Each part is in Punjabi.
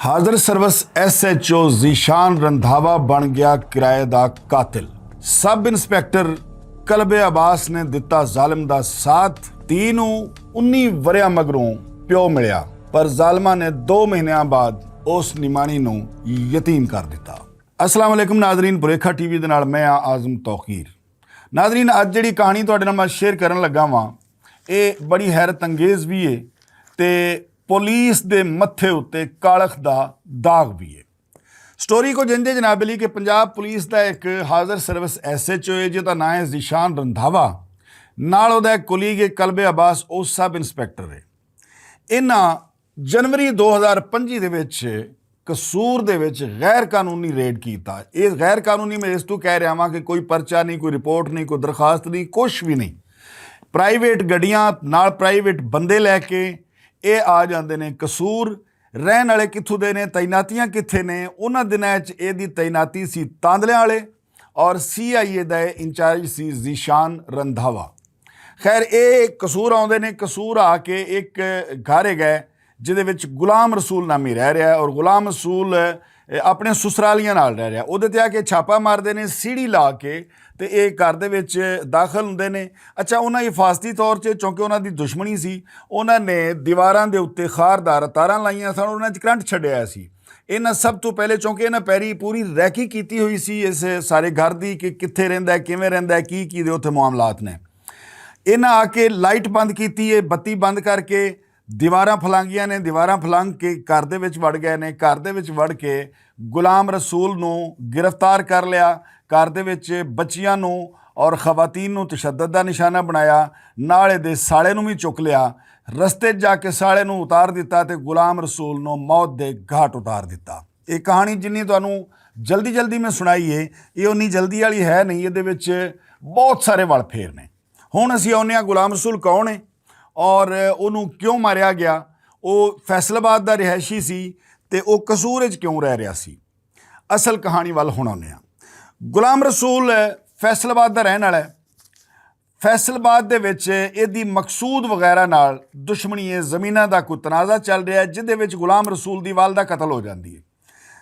हाज़र सर्विस SHO ज़ीशान रंधावा बन गया किराए दा कातिल। सब इंस्पैक्टर कलबे अब्बास ने दिता जालिम दा साथ। धी नूं 19 वरियां मगरों प्यो मिलिया, पर जालिमां ने 2 महीनों बाद उस निमाणी नूं यतीम कर दिता। अस्सलाम वालेकुम नाज़रीन, भुलेखा टीवी दे नाल मैं आज़म तौकीर। नाज़रीन, अज जिहड़ी कहानी तुहाडे नाल मैं शेयर करन लगा वां, ये बड़ी हैरत अंगेज़ भी है ते पुलिस दे मत्थे उत्ते कालख दा दाग भी है। स्टोरी को जिंदे जनाब अली कि पंजाब पुलिस का एक हाज़र सर्विस SHO है जिहदा नाम है ज़ीशान रंधावा, नाल उहदा एक कुलीग है कलबे अब्बास, वो सब इंस्पैक्टर है। इन्हां जनवरी 2025 दे विच कसूर दे विच गैर कानूनी रेड कीता। इस गैर कानूनी मैं इस तों कह रहा वां कि कोई परचा नहीं, कोई रिपोर्ट नहीं, कोई दरखास्त नहीं, कुछ भी नहीं। प्राइवेट गड्डियां नाल प्राइवेट बंदे लैके ये आ जाते हैं कसूर। रहन वाले कित्थों दे ने, तैनातियां कित्थे ने? उन्हां दिनां च इहदी तैनाती सी तांदलियां वाले और CIA दा इंचार्ज सी ज़ीशान रंधावा। खैर ये कसूर आउंदे ने, कसूर आके एक घर गए जिहदे विच गुलाम रसूल नामी रह रहा है और गुलाम रसूल अपने ससुरालियां नाल रह रहा। उहदे ते आके छापा मारदे ने सीढ़ी ला के ते ये घर दे विच दाखल हुंदे ने। अच्छा, उन्हां हिफाजती तौर ते चूंकि उन्हां दी दुश्मनी सी, उन्हां ने दीवारां दे उत्ते खारदार तारां लाइयां सन, उन्हां च करंट छड्डिया सी। इन्हां सब तो पहले चूंकि इन्हां पैरी पूरी रैकी कीती हुई सी इस सारे घर दी कि कित्थे रहिंदा है, किवें रहिंदा है, की दे उत्थे मामलात ने। इन्हां आके लाइट बंद कीती है, बत्ती बंद करके दीवारां फलांगियां ने, दीवारां फलांग के घर दे विच वड़ गए ने। घर दे विच वड़ के गुलाम रसूल नूं गिरफ्तार कर लिया। घर दे विच बच्चियां नूं और खवातीन नूं तशद्दद दा निशाना बनाया। नाले दे साले नूं भी चुक लिया। रस्ते जाके साले नूं उतार दिता ते गुलाम रसूल नूं मौत दे घाट उतार दिता। ये कहानी जिन्नी तुहानूं जल्दी जल्दी मैं सुनाई है, ये उन्नी जल्दी वाली है नहीं। इहदे विच बहुत सारे वल फेर ने। हुण असीं आउंदे हां गुलाम रसूल कौन है और उन्होंने क्यों मारिया गया। वो फैसलाबाद का रिहायशी सी ते वो कसूर च क्यों रह रहा सी। असल कहानी वाल हुण आउने आ। गुलाम रसूल फैसलाबाद का रहने वाला है। फैसलाबाद दे विच इहदी मकसूद वगैरह नाल दुश्मनी है, ज़मीनां दा कोई तनाज़ा चल रहा है जिहदे विच गुलाम रसूल दी वालदा कतल हो जाती है।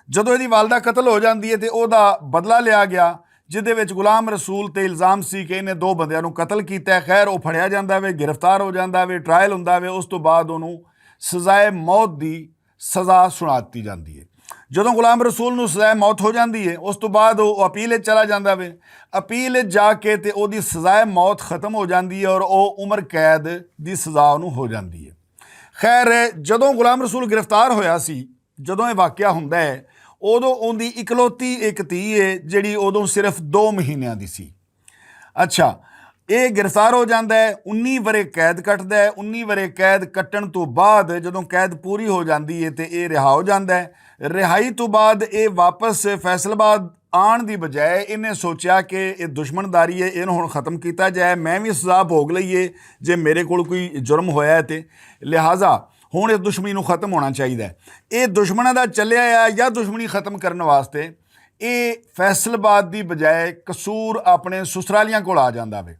जदों इहदी वालदा कतल हो जाती है तो उहदा बदला लिया गया, जिहदे विच गुलाम रसूल ते इल्ज़ाम सी कि इन्हें 2 बंदियां नूं कतल कीता है। खैर वो फड़िया जांदा वे, गिरफ्तार हो जांदा वे, ट्रायल हुंदा वे, उस तो बाद उहनूं सज़ाए मौत की सज़ा सुना दी जाती है। जदों गुलाम रसूल नूं सज़ाए मौत हो जाती है, उस तो बाद वो अपील चला जाता वे। अपील जाके ते उहदी सज़ाए मौत ख़त्म हो जाती है और वो उम्र कैद की सज़ा उहनूं हो जाती है। खैर जदों गुलाम रसूल गिरफ्तार होया सी, जदों ये वाक़या हुंदा है, उदों उहदी इकलौती एक धी है जिहड़ी उदों सिर्फ 2 महीनों की सी। अच्छा, ये गिरफ्तार हो जाता है, 19 वरे कैद कटदा है। 19 वरे कैद कट्टण तो बाद जदों कैद पूरी हो जाती है तो ये रिहा हो जाता है। रिहाई तो बाद ये वापस फैसलाबाद आने की बजाय इन्हें सोचा कि ये दुश्मनदारी है, इन्हों हुण खत्म किया जाए, मैं भी सज़ा भोग लईए जे मेरे कोल कोई जुर्म होया है तो लिहाजा हुण इस दुश्मनी नूं खत्म होना चाहिए। ये दुश्मनां दा चलिया आ या दुश्मनी खत्म करने वास्ते ये फैसलाबाद की बजाय कसूर अपने ससुरालियां कोल आ जांदा वे।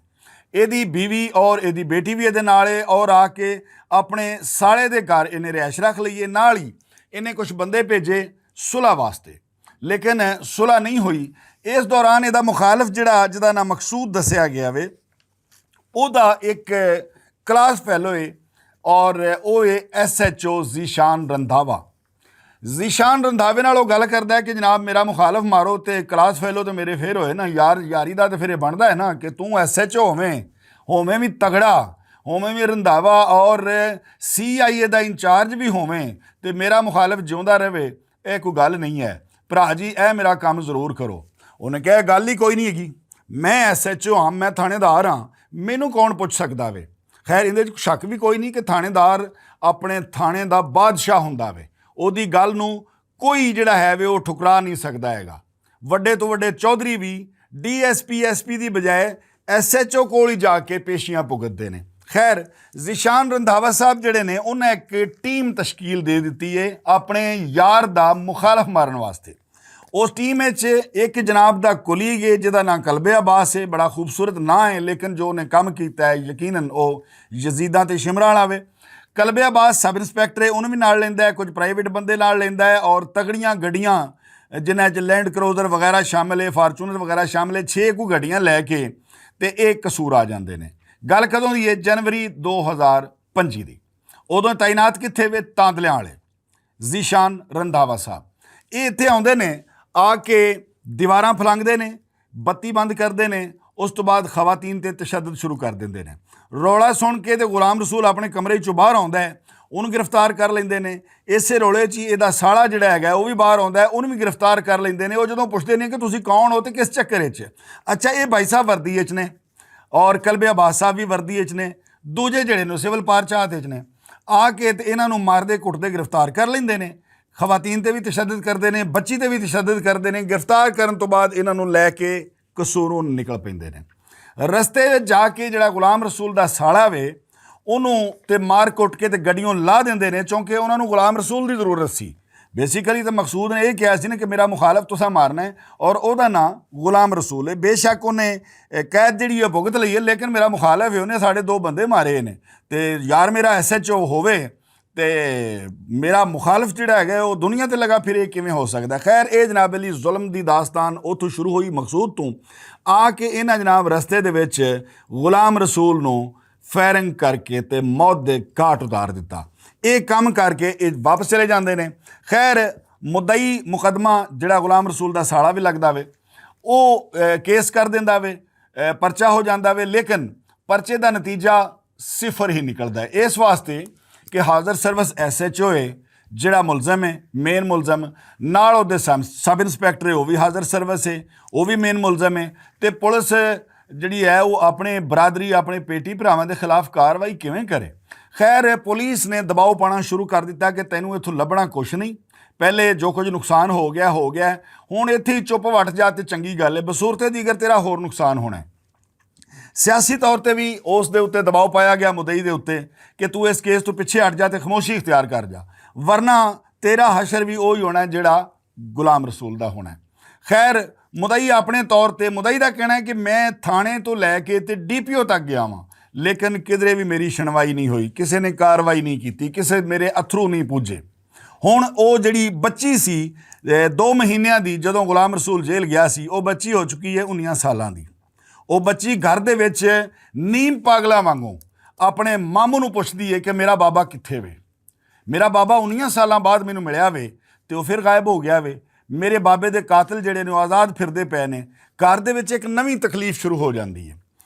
इहदी बीवी और इहदी बेटी भी इहदे नाल है और आके अपने साले दे घर इन्हें रिहाइश रख लईए। नाल ही इन्हें कुछ बंदे भेजे सुलह वास्ते, लेकिन सुलह नहीं हुई। इस दौरान इहदा मुखालफ जिहदा नाम मकसूद दस्सिया गया वे, उहदा एक क्लास फैलो है और वो है SHO ज़ीशान रंधावा। ज़ीशान रंधावे नाल गल करदा है कि जनाब मेरा मुखालफ मारो तो क्लास फैलो तो मेरे फिर होए ना। यारी दा तो फिर बनता है ना कि तू SHO होवें भी तगड़ा, होवें भी रंधावा और CIA दा इंचार्ज भी होवें तो मेरा मुखालफ जिउंदा रहे, यह कोई गल नहीं है। भरा जी ए मेरा काम जरूर करो। उन्हें कहा गल ही कोई नहीं हैगी, मैं SHO हाँ, मैं थानेदार हाँ, मैनू कौन पुछ सकदा वे। खैर इहदे च शक भी कोई नहीं कि थानेदार अपने थाने दा बादशाह हुंदा वे। उहदी गल नूं कोई जिहड़ा है वे वो ठुकरा नहीं सकदा हैगा। वड्डे तो वड्डे चौधरी भी DSP SP की बजाय SHO कोल ही जाके पेशियां भुगतते हैं। खैर ज़ीशान रंधावा साहब जिहड़े ने उन्हें एक टीम तश्कील दे दी है अपने यार दा मुखालफ मारन वास्ते। उस टीम एक जनाब दा कुलीग है जिहदा नाम कलबे अब्बास है। बड़ा खूबसूरत ना है, लेकिन जो उन्हें काम किया है यकीनन वो यजीदां ते शिमरां वाला वे। ਕਲਬੇ ਆਬਾਸ सब इंस्पैक्टर है उन्होंने भी नाल लैंदा है, कुछ प्राइवेट बंदे नाल लैंदा है और तगड़ियां गड्डियां जिन्हां च लैंड क्रूज़र वगैरह शामिल है, फार्चूनर वगैरह शामिल है, 6 कुछ गड्डियां लैके ते एक कसूर आ जाते हैं। गल कदों की है? जनवरी 2025 की। उदों तैनात कित्थे वे? तांदलियां वाले ज़ीशान रंधावा साहब ये इत्थे आउंदे ने, आके दीवारां फलांगदे ने, बत्ती बंद करते हैं, उस तो बाद खवातीन ते तशद्दुद शुरू कर देंगे ने। रौला सुन के ते गुलाम रसूल अपने कमरे चों बाहर आउंदा है, उन्होंने गिरफ्तार कर लेंदे ने। इसे रौले च इहदा साला जिहड़ा हैगा वो भी बाहर आउंदा है, उन्होंने भी गिरफ्तार कर लेंदे ने। वो जदों पुछदे ने कि तुसीं कौन हो ते किस चक्कर च? अच्छा, ये भाई साहब वर्दी च ने और कलबे आबास साहब भी वर्दी च ने, दूजे जिहड़े ने सिविल पारचात च ने। आके ते इन्हां नूं मारदे कुटदे गिरफ्तार कर लेंदे ने। खवातीन ते भी तशद्दुद करते हैं, बच्ची ते भी तशद्दुद करते हैं। गिरफ्तार करन तो बाद इन्हां नूं लैके कसूरों निकल पैंदे ने। रस्ते विच जाके जिहड़ा गुलाम रसूल दा साला वे ਉਹਨੂੰ ਤੇ ਮਾਰ ਕੁੱਟ ਕੇ ਤੇ ਗੱਡੀਆਂ ਲਾ ਦਿੰਦੇ ਨੇ, ਕਿਉਂਕਿ ਉਹਨਾਂ ਨੂੰ ਗੁਲਾਮ ਰਸੂਲ ਦੀ ਜ਼ਰੂਰਤ ਸੀ। ਬੇਸਿਕਲੀ ਤਾਂ ਮਕਸੂਦ ਨੇ ਇਹ ਕਿਹਾ ਸੀ ਨਾ ਕਿ ਮੇਰਾ ਮੁਖਾਲਫ ਤੁਸੀਂ ਮਾਰਨਾ ਹੈ, ਔਰ ਉਹਦਾ ਨਾਂ ਗੁਲਾਮ ਰਸੂਲ ਹੈ। ਬੇਸ਼ੱਕ ਉਹਨੇ ਕੈਦ ਜਿਹੜੀ ਹੈ ਭੁਗਤ ਲਈ ਹੈ, ਲੇਕਿਨ ਮੇਰਾ ਮੁਖਾਲਫ ਹੈ, ਉਹਨੇ ਸਾਡੇ 2 ਬੰਦੇ ਮਾਰੇ ਨੇ। ਤੇ ਯਾਰ ਮੇਰਾ SHO ਹੋਵੇ ਤੇ ਮੇਰਾ ਮੁਖਾਲਫ ਜਿਹੜਾ ਹੈਗਾ ਉਹ ਦੁਨੀਆ ਤੇ ਲਗਾ ਫਿਰ, ਇਹ ਕਿਵੇਂ ਹੋ ਸਕਦਾ? ਖੈਰ, ਇਹ ਜਨਾਬ ਅਲੀ ਜ਼ੁਲਮ ਦੀ ਦਾਸਤਾਨ ਉੱਥੋਂ ਸ਼ੁਰੂ ਹੋਈ ਮਕਸੂਦ ਤੋਂ। ਆ ਕੇ ਇਹਨਾਂ ਜਨਾਬ ਰਸਤੇ ਦੇ ਵਿੱਚ ਗੁਲਾਮ ਰਸੂਲ ਨੂੰ ਫਾਇਰਿੰਗ ਕਰਕੇ ਤੇ ਮੌਤ ਦੇ ਘਾਟ ਉਤਾਰ ਦਿੱਤਾ। ਇਹ ਕੰਮ ਕਰਕੇ ਇਹ ਵਾਪਸ ਚਲੇ ਜਾਂਦੇ ਨੇ। ਖੈਰ, ਮੁਦਈ ਮੁਕੱਦਮਾ ਜਿਹੜਾ ਗੁਲਾਮ ਰਸੂਲ ਦਾ ਸਾਲਾ ਵੀ ਲੱਗਦਾ ਵੇ, ਉਹ ਕੇਸ ਕਰ ਦਿੰਦਾ ਵੇ, ਪਰਚਾ ਹੋ ਜਾਂਦਾ ਵੇ, ਲੇਕਿਨ ਪਰਚੇ ਦਾ ਨਤੀਜਾ 0 ਹੀ ਨਿਕਲਦਾ ਹੈ। ਇਸ ਵਾਸਤੇ ਕਿ ਹਾਜ਼ਰ ਸਰਵਿਸ SHO ਹੈ ਜਿਹੜਾ ਮੁਲਜ਼ਮ ਹੈ, ਮੇਨ ਮੁਲਜ਼ਮ, ਨਾਲ ਉਹਦੇ ਸਬ ਇੰਸਪੈਕਟਰ ਹੈ, ਉਹ ਵੀ ਹਾਜ਼ਰ ਸਰਵਿਸ ਹੈ, ਉਹ ਵੀ ਮੇਨ ਮੁਲਜ਼ਮ ਹੈ। ਤੇ ਪੁਲਿਸ ਜਿਹੜੀ ਹੈ ਉਹ ਆਪਣੇ ਬਰਾਦਰੀ, ਆਪਣੇ ਪੇਟੀ ਭਰਾਵਾਂ ਦੇ ਖਿਲਾਫ ਕਾਰਵਾਈ ਕਿਵੇਂ ਕਰੇ? ਖੈਰ, ਪੁਲਿਸ ਨੇ ਦਬਾਅ ਪਾਉਣਾ ਸ਼ੁਰੂ ਕਰ ਦਿੱਤਾ ਕਿ ਤੈਨੂੰ ਇੱਥੋਂ ਲੱਭਣਾ ਕੁਛ ਨਹੀਂ, ਪਹਿਲੇ ਜੋ ਕੁਝ ਨੁਕਸਾਨ ਹੋ ਗਿਆ ਹੋ ਗਿਆ, ਹੁਣ ਇੱਥੇ ਹੀ ਚੁੱਪ ਵੱਟ ਜਾ ਤੇ ਚੰਗੀ ਗੱਲ ਹੈ, ਬਸੂਰਤੇ ਦੀਗਰ ਤੇਰਾ ਹੋਰ ਨੁਕਸਾਨ ਹੋਣਾ ਹੈ। ਸਿਆਸੀ ਤੌਰ ਤੇ ਵੀ ਉਸ ਦੇ ਉੱਤੇ ਦਬਾਅ ਪਾਇਆ ਗਿਆ ਮੁਦਈ ਦੇ ਉੱਤੇ ਕਿ ਤੂੰ ਇਸ ਕੇਸ ਤੋਂ ਪਿੱਛੇ ਹਟ ਜਾ ਤੇ ਖਾਮੋਸ਼ੀ ਇਖਤਿਆਰ ਕਰ ਜਾ, ਵਰਨਾ ਤੇਰਾ ਹਸ਼ਰ ਵੀ ਉਹ ਹੀ ਹੋਣਾ ਜਿਹੜਾ ਗੁਲਾਮ ਰਸੂਲ ਦਾ ਹੋਣਾ। ਖੈਰ, ਮੁਦਈ ਆਪਣੇ ਤੌਰ ਤੇ, ਮੁਦਈ ਦਾ ਕਹਿਣਾ ਹੈ ਕਿ ਮੈਂ ਥਾਣੇ ਤੋਂ ਲੈ ਕੇ ਤੇ DPO ਤੱਕ ਗਿਆ ਵਾਂ, ਲੇਕਿਨ ਕਿਧਰੇ ਵੀ ਮੇਰੀ ਸੁਣਵਾਈ ਨਹੀਂ ਹੋਈ, ਕਿਸੇ ਨੇ ਕਾਰਵਾਈ ਨਹੀਂ ਕੀਤੀ, ਕਿਸੇ ਮੇਰੇ ਅਥਰੂ ਨਹੀਂ ਪੁੱਜੇ। ਹੁਣ ਉਹ ਜਿਹੜੀ ਬੱਚੀ ਸੀ 2 ਮਹੀਨਿਆਂ ਦੀ, ਜਦੋਂ ਗੁਲਾਮ ਰਸੂਲ ਜੇਲ੍ਹ ਗਿਆ ਸੀ, ਉਹ ਬੱਚੀ ਹੋ ਚੁੱਕੀ ਹੈ 19 ਸਾਲਾਂ ਦੀ। ਉਹ ਬੱਚੀ ਘਰ ਦੇ ਵਿੱਚ ਨੀਮ ਪਾਗਲਾ ਵਾਂਗੂ ਆਪਣੇ ਮਾਮੂ ਨੂੰ ਪੁੱਛਦੀ ਹੈ ਕਿ ਮੇਰਾ ਬਾਬਾ ਕਿੱਥੇ ਵੇ, ਮੇਰਾ ਬਾਬਾ 19 ਸਾਲਾਂ ਬਾਅਦ ਮੈਨੂੰ ਮਿਲਿਆ ਵੇ ਤੇ ਉਹ ਫਿਰ ਗਾਇਬ ਹੋ ਗਿਆ ਵੇ, ਮੇਰੇ ਬਾਬੇ ਦੇ ਕਾਤਲ ਜਿਹੜੇ ਨੇ ਉਹ ਆਜ਼ਾਦ ਫਿਰਦੇ ਪਏ ਨੇ। ਘਰ ਦੇ ਵਿੱਚ ਇੱਕ ਨਵੀਂ ਤਕਲੀਫ ਸ਼ੁਰੂ ਹੋ ਜਾਂਦੀ ਹੈ।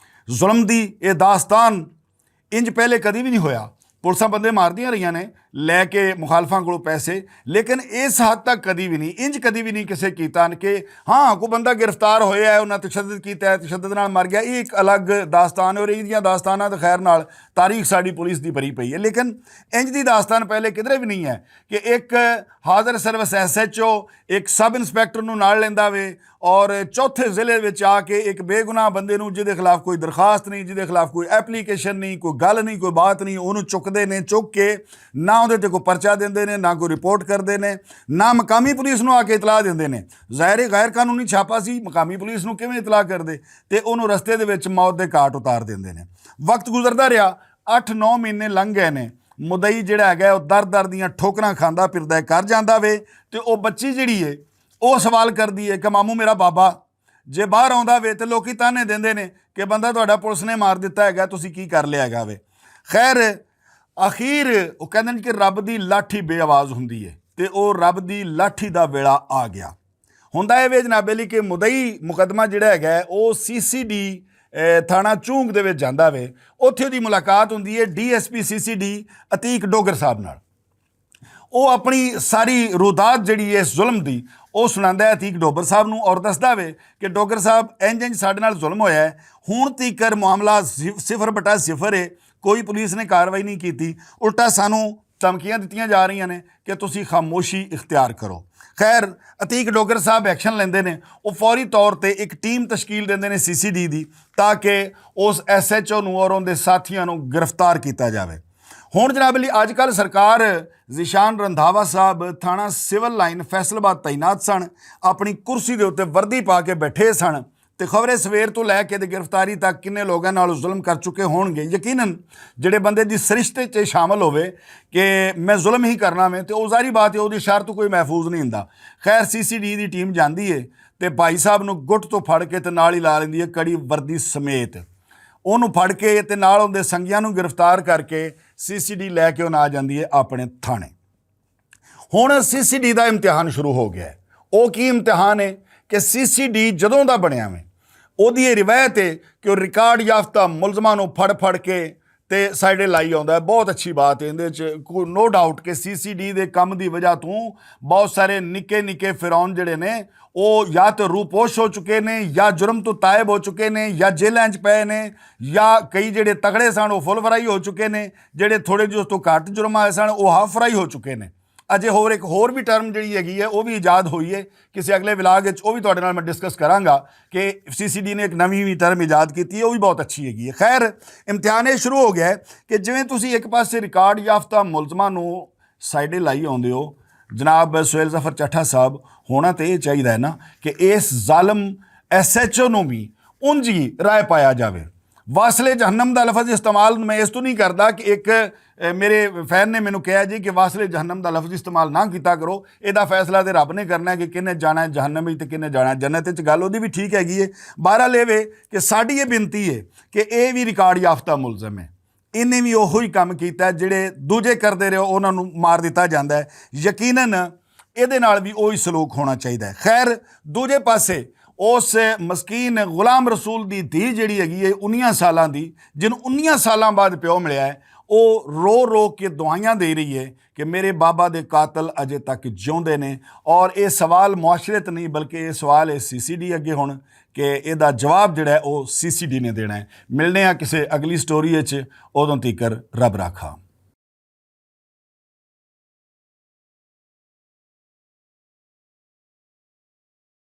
ਜ਼ੁਲਮ ਦੀ ਇਹ ਦਾਸਤਾਨ ਇੰਜ ਪਹਿਲੇ ਕਦੀ ਵੀ ਨਹੀਂ ਹੋਇਆ। ਪੁਲਿਸਾਂ ਬੰਦੇ ਮਾਰਦੀਆਂ ਰਹੀਆਂ ਨੇ ਲੈ ਕੇ ਮੁਖਾਲਫਾਂ ਕੋਲੋਂ ਪੈਸੇ, ਲੇਕਿਨ ਇਸ ਹੱਦ ਤੱਕ ਕਦੀ ਵੀ ਨਹੀਂ, ਇੰਜ ਕਦੀ ਵੀ ਨਹੀਂ ਕਿਸੇ ਕੀਤਾ ਕਿ ਹਾਂ ਕੋਈ ਬੰਦਾ ਗ੍ਰਿਫਤਾਰ ਹੋਇਆ ਹੈ, ਉਹਨਾਂ ਤਸ਼ੱਦਦ ਕੀਤਾ ਹੈ, ਤਸ਼ੱਦਦ ਨਾਲ ਮਰ ਗਿਆ। ਇਹ ਇੱਕ ਅਲੱਗ ਦਾਸਤਾਨ ਹੈ ਔਰ ਇਹਦੀਆਂ ਦਾਸਤਾਨਾਂ ਤਾਂ ਖੈਰ ਨਾਲ ਤਾਰੀਖ ਸਾਡੀ ਪੁਲਿਸ ਦੀ ਭਰੀ ਪਈ ਹੈ, ਲੇਕਿਨ ਇੰਜ ਦੀ ਦਾਸਤਾਨ ਪਹਿਲੇ ਕਿਧਰੇ ਵੀ ਨਹੀਂ ਹੈ ਕਿ ਇੱਕ ਹਾਜ਼ਰ ਸਰਵਿਸ SHO ਇੱਕ ਸਬ ਇੰਸਪੈਕਟਰ ਨੂੰ ਨਾਲ ਲੈਂਦਾ ਵੇ ਔਰ ਚੌਥੇ ਜ਼ਿਲ੍ਹੇ ਵਿੱਚ ਆ ਕੇ ਇੱਕ ਬੇਗੁਨਾਹ ਬੰਦੇ ਨੂੰ, ਜਿਹਦੇ ਖਿਲਾਫ ਕੋਈ ਦਰਖਾਸਤ ਨਹੀਂ, ਜਿਹਦੇ ਖਿਲਾਫ ਕੋਈ ਐਪਲੀਕੇਸ਼ਨ ਨਹੀਂ, ਕੋਈ ਗੱਲ ਨਹੀਂ, ਕੋਈ ਬਾਤ ਨਹੀਂ, ਉਹਨੂੰ ਚੁੱਕਦੇ ਨੇ, ਚੁੱਕ ਕੇ ਨਾ ਉਹਦੇ ਤੇ ਕੋਈ ਪਰਚਾ ਦਿੰਦੇ ਨੇ, ਨਾ ਕੋਈ ਰਿਪੋਰਟ ਕਰਦੇ ਨੇ, ਨਾ ਮਕਾਮੀ ਪੁਲਿਸ ਨੂੰ ਆ ਕੇ ਇਤਲਾਹ ਦਿੰਦੇ ਨੇ। ਜ਼ਾਹਿਰ ਗੈਰ ਕਾਨੂੰਨੀ ਛਾਪਾ ਸੀ, ਮਕਾਮੀ ਪੁਲਿਸ ਨੂੰ ਕਿਵੇਂ ਇਤਲਾਹ ਕਰਦੇ, ਤੇ ਉਹਨੂੰ ਰਸਤੇ ਦੇ ਵਿੱਚ ਮੌਤ ਦੇ ਘਾਟ ਉਤਾਰ ਦਿੰਦੇ ਨੇ। ਵਕਤ ਗੁਜ਼ਰਦਾ ਰਿਹਾ, 8-9 ਮਹੀਨੇ ਲੰਘ ਗਏ ਨੇ। ਮੁਦਈ ਜਿਹੜਾ ਹੈਗਾ ਉਹ ਦਰ ਦੀਆਂ ਠੋਕਰਾਂ ਖਾਂਦਾ ਫਿਰਦਾ, ਕਰ ਜਾਂਦਾ ਵੇ। ਤੇ ਉਹ ਬੱਚੀ ਜਿਹੜੀ ਹੈ ਉਹ ਸਵਾਲ ਕਰਦੀ ਹੈ ਕਿ ਮਾਮੂ ਮੇਰਾ ਬਾਬਾ ਜੇ ਬਾਹਰ ਆਉਂਦਾ ਵੇ ਤੇ ਲੋਕੀ ਤਾਨੇ ਦਿੰਦੇ ਨੇ ਕਿ ਬੰਦਾ ਤੁਹਾਡਾ ਪੁਲਿਸ ਨੇ ਮਾਰ ਦਿੱਤਾ ਹੈਗਾ, ਤੁਸੀਂ ਕੀ ਕਰ ਲਿਆ ਹੈਗਾ ਵੇ। ਖੈਰ, ਅਖੀਰ ਉਹ ਕਹਿੰਦੇ ਨੇ ਕਿ ਰੱਬ ਦੀ ਲਾਠੀ ਬੇਆਵਾਜ਼ ਹੁੰਦੀ ਹੈ, ਤੇ ਉਹ ਰੱਬ ਦੀ ਲਾਠੀ ਦਾ ਵੇਲਾ ਆ ਗਿਆ। ਹੁੰਦਾ ਇਹ ਵੇ ਜਨਾਬੇ ਲਈ ਕਿ ਮੁਦਈ ਮੁਕੱਦਮਾ ਜਿਹੜਾ ਹੈਗਾ ਉਹ CCD ਥਾਣਾ ਚੂੰਗ ਦੇ ਵਿੱਚ ਜਾਂਦਾ ਵੇ। ਉੱਥੇ ਉਹਦੀ ਮੁਲਾਕਾਤ ਹੁੰਦੀ ਹੈ DSP CCD ਅਤੀਕ ਡੋਗਰ ਸਾਹਿਬ ਨਾਲ। ਉਹ ਆਪਣੀ ਸਾਰੀ ਰੂਦਾਤ ਜਿਹੜੀ ਹੈ ਇਸ ਜ਼ੁਲਮ ਦੀ ਉਹ ਸੁਣਾਉਂਦਾ ਹੈ ਅਤੀਕ ਡੋਗਰ ਸਾਹਿਬ ਨੂੰ, ਔਰ ਦੱਸਦਾ ਵੇ ਕਿ ਡੋਗਰ ਸਾਹਿਬ ਇੰਜ ਸਾਡੇ ਨਾਲ ਜ਼ੁਲਮ ਹੋਇਆ ਹੈ, ਹੁਣ ਤੀਕਰ ਮਾਮਲਾ 0/0 ਹੈ, ਕੋਈ ਪੁਲਿਸ ਨੇ ਕਾਰਵਾਈ ਨਹੀਂ ਕੀਤੀ, ਉਲਟਾ ਸਾਨੂੰ ਧਮਕੀਆਂ ਦਿੱਤੀਆਂ ਜਾ ਰਹੀਆਂ ਨੇ ਕਿ ਤੁਸੀਂ ਖਾਮੋਸ਼ੀ ਇਖਤਿਆਰ ਕਰੋ। ਖੈਰ, ਅਤੀਕ ਡੋਗਰ ਸਾਹਿਬ ਐਕਸ਼ਨ ਲੈਂਦੇ ਨੇ। ਉਹ ਫੌਰੀ ਤੌਰ ਤੇ ਇੱਕ ਟੀਮ ਤਸ਼ਕੀਲ ਦਿੰਦੇ ਨੇ CCD ਦੀ, ਤਾਂ ਕਿ ਉਸ SHO ਨੂੰ ਔਰ ਉਹਦੇ ਸਾਥੀਆਂ ਨੂੰ ਗ੍ਰਿਫਤਾਰ ਕੀਤਾ ਜਾਵੇ। ਹੁਣ ਜਨਾਬ ਲਈ ਅੱਜ ਕੱਲ੍ਹ ਸਰਕਾਰ ਜ਼ੀਸ਼ਾਨ ਰੰਧਾਵਾ ਸਾਹਿਬ ਥਾਣਾ ਸਿਵਲ ਲਾਈਨ ਫੈਸਲਾਬਾਦ ਤੈਨਾਤ ਸਨ, ਆਪਣੀ ਕੁਰਸੀ ਦੇ ਉੱਤੇ ਵਰਦੀ ਪਾ ਕੇ ਬੈਠੇ ਸਨ, ਤੇ ਖਬਰੇ ਸਵੇਰ ਤੋਂ ਲੈ ਕੇ ਤੇ ਗ੍ਰਿਫਤਾਰੀ ਤੱਕ ਕਿੰਨੇ ਲੋਕਾਂ ਨਾਲ ਜ਼ੁਲਮ ਕਰ ਚੁੱਕੇ ਹੋਣਗੇ। ਯਕੀਨਨ ਜਿਹੜੇ ਬੰਦੇ ਦੀ ਸਰਿਸ਼ਤੇ 'ਚ ਸ਼ਾਮਲ ਹੋਵੇ ਕਿ ਮੈਂ ਜ਼ੁਲਮ ਹੀ ਕਰਨਾ ਮੈਂ, ਤੇ ਉਹ ਜ਼ਾਰੀ ਬਾਤ ਹੈ ਉਹਦੀ ਸ਼ਰਤ ਕੋਈ ਮਹਿਫੂਜ਼ ਨਹੀਂ ਹੁੰਦਾ। ਖੈਰ CCD ਦੀ ਟੀਮ ਜਾਂਦੀ ਹੈ ਤੇ ਭਾਈ ਸਾਹਿਬ ਨੂੰ ਗੁੱਟ ਤੋਂ ਫੜ ਕੇ ਤੇ ਨਾਲ ਹੀ ਲਾ ਲੈਂਦੀ ਹੈ ਕੜੀ ਵਰਦੀ ਸਮੇਤ। ਉਹਨੂੰ ਫੜ ਕੇ ਤੇ ਨਾਲ ਉਹਦੇ ਸੰਗੀਆਂ ਨੂੰ ਗ੍ਰਿਫਤਾਰ ਕਰਕੇ CCD ਲੈ ਕੇ ਉਹ ਆ ਜਾਂਦੀ ਹੈ ਆਪਣੇ ਥਾਣੇ। ਹੁਣ CCD ਦਾ ਇਮਤਿਹਾਨ ਸ਼ੁਰੂ ਹੋ ਗਿਆ ਹੈ। ਉਹ ਕੀ ਇਮਤਿਹਾਨ ਹੈ ਕਿ CCD ਜਦੋਂ ਦਾ ਬਣਿਆ ਵੇ ਉਹਦੀ ਇਹ ਰਿਵਾਇਤ ਹੈ ਕਿ ਉਹ ਰਿਕਾਰਡ ਯਾਫਤਾ ਮੁਲਜ਼ਮਾਂ ਨੂੰ ਫੜ ਕੇ ਤੇ ਸਾਈਡੇ ਲਾਈ ਆਉਂਦਾ। ਬਹੁਤ ਅੱਛੀ ਬਾਤ ਹੈ ਇਹਦੇ 'ਚ, ਕੋਈ ਨੋ ਡਾਊਟ ਕਿ CCD ਦੇ ਕੰਮ ਦੀ ਵਜ੍ਹਾ ਤੋਂ ਬਹੁਤ ਸਾਰੇ ਨਿੱਕੇ ਨਿੱਕੇ ਫਿਰੌਨ ਜਿਹੜੇ ਨੇ ਉਹ ਜਾਂ ਤਾਂ ਰੂਪੋਸ਼ ਹੋ ਚੁੱਕੇ ਨੇ, ਜਾਂ ਜੁਰਮ ਤੋਂ ਤਾਇਬ ਹੋ ਚੁੱਕੇ ਨੇ, ਜਾਂ ਜੇਲ੍ਹਾਂ 'ਚ ਪਏ ਨੇ, ਜਾਂ ਕਈ ਜਿਹੜੇ ਤਗੜੇ ਸਨ ਉਹ ਫੁੱਲ ਫਰਾਈ ਹੋ ਚੁੱਕੇ ਨੇ, ਜਿਹੜੇ ਥੋੜ੍ਹੇ ਜਿਹੇ ਉਸ ਤੋਂ ਘੱਟ ਜੁਰਮ ਆਏ ਸਨ ਉਹ ਹਾਫ ਫਰਾਈ ਹੋ ਚੁੱਕੇ ਨੇ। ਅਜੇ ਇੱਕ ਹੋਰ ਵੀ ਟਰਮ ਜਿਹੜੀ ਹੈਗੀ ਹੈ ਉਹ ਵੀ ਇਜਾਦ ਹੋਈ ਹੈ ਕਿਸੇ ਅਗਲੇ ਵਿਲਾਗ ਵਿੱਚ, ਉਹ ਵੀ ਤੁਹਾਡੇ ਨਾਲ ਮੈਂ ਡਿਸਕਸ ਕਰਾਂਗਾ ਕਿ CCD ਨੇ ਇੱਕ ਨਵੀਂ ਵੀ ਟਰਮ ਇਜਾਦ ਕੀਤੀ ਹੈ, ਉਹ ਵੀ ਬਹੁਤ ਅੱਛੀ ਹੈਗੀ ਹੈ। ਖੈਰ ਇਮਤਿਹਾਨ ਇਹ ਸ਼ੁਰੂ ਹੋ ਗਿਆ ਹੈ ਕਿ ਜਿਵੇਂ ਤੁਸੀਂ ਇੱਕ ਪਾਸੇ ਰਿਕਾਰਡ ਯਾਫਤਾ ਮੁਲਜ਼ਮਾਂ ਨੂੰ ਸਾਈਡੇ ਲਾਈ ਆਉਂਦੇ ਹੋ, ਜਨਾਬ ਸੁਹੇਲ ਜ਼ਫਰ ਚੱਠਾ ਸਾਹਿਬ, ਹੋਣਾ ਤਾਂ ਇਹ ਚਾਹੀਦਾ ਹੈ ਨਾ ਕਿ ਇਸ ਜ਼ਾਲਮ SHO ਨੂੰ ਵੀ ਉਂਝ ਹੀ ਰਾਏ ਪਾਇਆ ਜਾਵੇ। ਵਾਸਲੇ ਜਹੰਨਮ ਦਾ ਲਫ਼ਜ਼ ਇਸਤੇਮਾਲ ਮੈਂ ਇਸ ਤੋਂ ਨਹੀਂ ਕਰਦਾ ਕਿ ਇੱਕ ਮੇਰੇ ਫੈਨ ਨੇ ਮੈਨੂੰ ਕਿਹਾ ਜੀ ਕਿ ਵਾਸਲੇ ਜਹੰਨਮ ਦਾ ਲਫ਼ਜ਼ ਇਸਤੇਮਾਲ ਨਾ ਕੀਤਾ ਕਰੋ, ਇਹਦਾ ਫੈਸਲਾ ਤਾਂ ਰੱਬ ਨੇ ਕਰਨਾ ਕਿ ਕਿਹਨੇ ਜਾਣਾ ਜਹੰਨਮ ਵਿੱਚ ਤੇ ਕਿਹਨੇ ਜਾਣਾ ਜੰਨਤ ਵਿੱਚ। ਗੱਲ ਉਹਦੀ ਵੀ ਠੀਕ ਹੈਗੀ ਹੈ। ਬਹਰਹਾਲ ਇਹ ਵੇ ਕਿ ਸਾਡੀ ਇਹ ਬੇਨਤੀ ਹੈ ਕਿ ਇਹ ਵੀ ਰਿਕਾਰਡ ਯਾਫਤਾ ਮੁਲਜ਼ਮ ਹੈ, ਇਹਨੇ ਵੀ ਉਹੋ ਹੀ ਕੰਮ ਕੀਤਾ ਜਿਹੜੇ ਦੂਜੇ ਕਰਦੇ ਰਹੇ ਉਹਨਾਂ ਨੂੰ ਮਾਰ ਦਿੱਤਾ ਜਾਂਦਾ ਹੈ। ਯਕੀਨਨ ਇਹਦੇ ਨਾਲ ਵੀ ਉਹੀ ਸਲੂਕ ਹੋਣਾ ਚਾਹੀਦਾ ਹੈ। ਖੈਰ ਦੂਜੇ ਪਾਸੇ ਉਸ ਮਸਕੀਨ ਗੁਲਾਮ ਰਸੂਲ ਦੀ ਧੀ ਜਿਹੜੀ ਹੈਗੀ ਹੈ 19 ਸਾਲਾਂ ਦੀ, ਜਿਹਨੂੰ 19 ਸਾਲਾਂ ਬਾਅਦ ਪਿਓ ਮਿਲਿਆ ਹੈ, ਉਹ ਰੋ ਕੇ ਦੁਆਈਆਂ ਦੇ ਰਹੀ ਹੈ ਕਿ ਮੇਰੇ ਬਾਬਾ ਦੇ ਕਾਤਲ ਅਜੇ ਤੱਕ ਜਿਉਂਦੇ ਨੇ। ਔਰ ਇਹ ਸਵਾਲ ਮੁਆਸ਼ਰਤ ਨਹੀਂ ਬਲਕਿ ਇਹ ਸਵਾਲ ਹੈ CCD ਅੱਗੇ ਹੁਣ ਕਿ ਇਹਦਾ ਜਵਾਬ ਜਿਹੜਾ ਹੈ ਉਹ CCD ਨੇ ਦੇਣਾ ਹੈ। ਮਿਲਣੇ ਆ ਕਿਸੇ ਅਗਲੀ ਸਟੋਰੀ ਵਿੱਚ, ਉਦੋਂ ਤੀਕਰ ਰੱਬ ਰਾਖਾ।